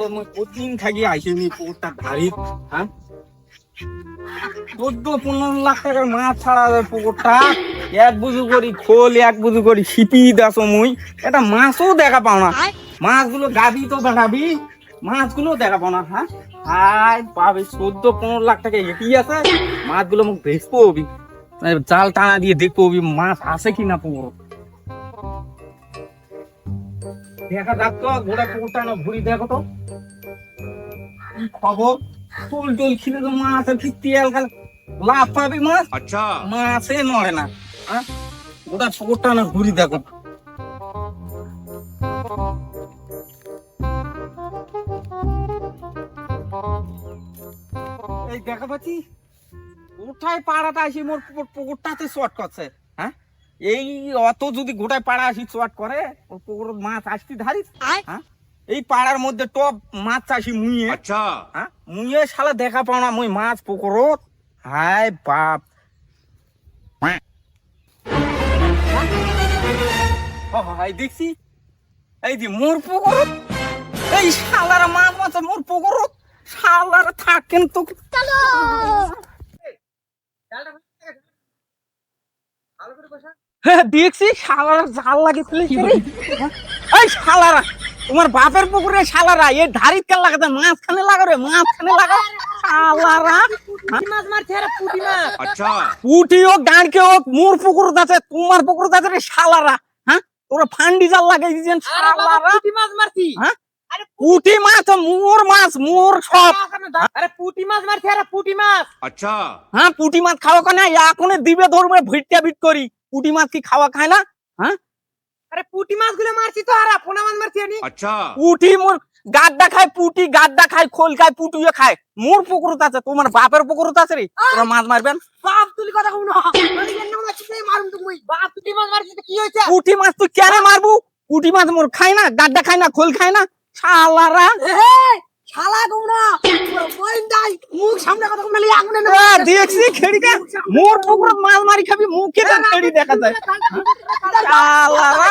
কতদিন থাকি আইসিনি পুকুরটা ধারি, হ্যাঁ 14-15 লাখ টাকার মাছ ছাড়া যায় পুকুরটা। এক বুঝু করি খোল, এক বুঝু করি সিপি দাস মুই, এটা মাছও দেখা পাও না। মাছগুলো গাবি তো দেখাবি, মাছগুলো দেখা পাও না। হ্যাঁ হাই পাবি 14-15 লাখ টাকা এটি আছে, মাছগুলো মুখ ভেসবো হবি, জাল টানা দিয়ে দেখবো হবি মাছ আছে কিনা পুকুর। দেখা যাক তো গোটা পুকুরটা না ঘুরি, দেখো তো কি খবর। ফুল টুল খিলে তো মাছ আর কি তেল খাল লাভ পাবি মাছ। আচ্ছা মাছে নয় না, হ্যাঁ গোটা পুকুরটা না ঘুরি দেখো। এই দেখা পাচ্ছি গোটায় পাড়াটা আসি মোর পুকুরটাতে শর্ট করছে। হ্যাঁ এই অত যদি গোটায় পাড়া আসি শর্ট করে ওর পুকুর মাছ আসতি ধারিস। হ্যাঁ এই পাড়ার মধ্যে টপ মাছ চাষি মুইয়ে। আচ্ছা হ্যাঁ মুইয়ে শালা দেখা পাও না মুই মাছ পুকুরত। হায় বাপ, হাই দেখছি এই যে মোর পুকুরত এই শালার মাছ মাছ মোর পুকুরত শালার থাকেন তো। হ্যাঁ দেখছি শালারা জাল লাগে এই শালারা তোমার বাপের পুকুরে শালারা এই ধারিত কেন লাগাতে মাঝখানে লাগা রে, মাঝখানে লাগা শালারা। মাছ মারছে রে পুঁটি মাছ। আচ্ছা পুঁটি হোক গাঁড়কে হোক মোর পুকুর আছে তোমার পুকুর আছে রে শালারা। হ্যাঁ তোরা ফান্ডি জাল লাগাই দিয়েছেন শালারা। পুঁটি মাছ মারছি। হ্যাঁ পুঁটি মাছ মোর মাছ মোর সব। আরে পুঁটি মাছ মারছে রে পুঁটি মাছ। আচ্ছা হ্যাঁ পুঁটি মাছ খাওয়া কেন এখন দিবে ধরবে ভিটটা ভিট করি, পুঁটি মাছ কি খাওয়া খায় না? হ্যাঁ আরে পুঁটি মাছ গুলো মারছি তো, আর পোনা মাছ মারছি আমি। আচ্ছা পুঁটি মোর গাড্ডা খায়, পুঁটি গাড্ডা খায়, খোল খায়, পুঁটিও খায়। মোর পুকুরত আছে তোমার বাপের পুকুরত আছে রে, তোরা মাছ মারবেন। বাপ তুলি কথা কও না, আমি কেন মারছি তুই মারুম তুমি। বাপ পুঁটি মাছ মারছি তো কি হইছে? পুঁটি মাছ তুই কেন মারবু? পুঁটি মাছ মোর খায় না, গাড্ডা খায় না, খোল খায় না শালারা। শালা কও না বইন দাই মুখ সামনে কথা কও না, আগুনে না দেখছি খেড়িকা মোর পুকুরত মাছ মারি খাবি মুখে তো খেড়ি দেখা যায় শালারা।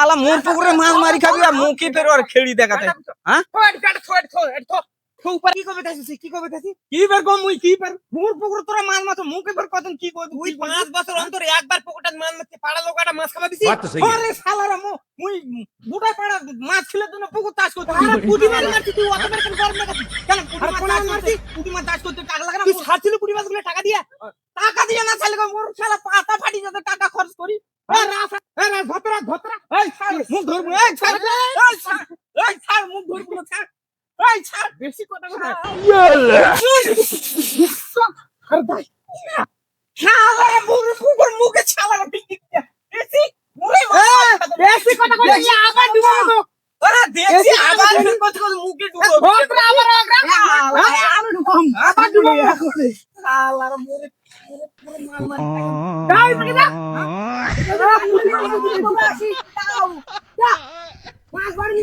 আলা মোর পুকুরে মাছ মারি খাবি আর মুখে বের আর খেড়ি দেখা যায়। হ্যাঁ কি কবে তাইছিস কি কবে তাইছিস? কি বের কম মুই কি বের মোর পুকুর তোরা মাছ মাছ মুখে বের কতন কি কই তুই 5 বছর অন্তর একবার পকেটে মাছ মারতে পাড়া লোকাটা মাছ খাবা দিছি। আরে শালারা মুই বুড়া পাড়া মাছ ছেলে জন্য পুকুর চাষ করতে। আরে পুঁটি মাছ মারছি তুই অত বের কেন গরম লাগাছিস? কেন পুঁটি মাছ মারছি? পুঁটি মাছ চাষ করতে টাকা লাগে না? তুই ছাড়ছিল পুঁটি মাছগুলো টাকা দিয়া? টাকা দিয়ে না চাইলে মোর শালা পাতা ফাটি যাতে টাকা খরচ করি। ধতরা ধতরা এই ছাড় মুখ ধরবো, এই ছাড়, এই ছাড় মুখ ধরবো না, ছাড়, এই ছাড় বেশি কথা কথা। আরে ভাই শালারা পুকুর মুখে শালারা বিক্রি বেশি মুরে বেশি কথা কই আবার ডুবাবো। আরে দেখছি আবার কথা কথা মুখে ডুবো ধতরা আবার আমি ডুবাম আবার ডুবাবো। শালারা মুরে মার দাই বলি না মাছ মারি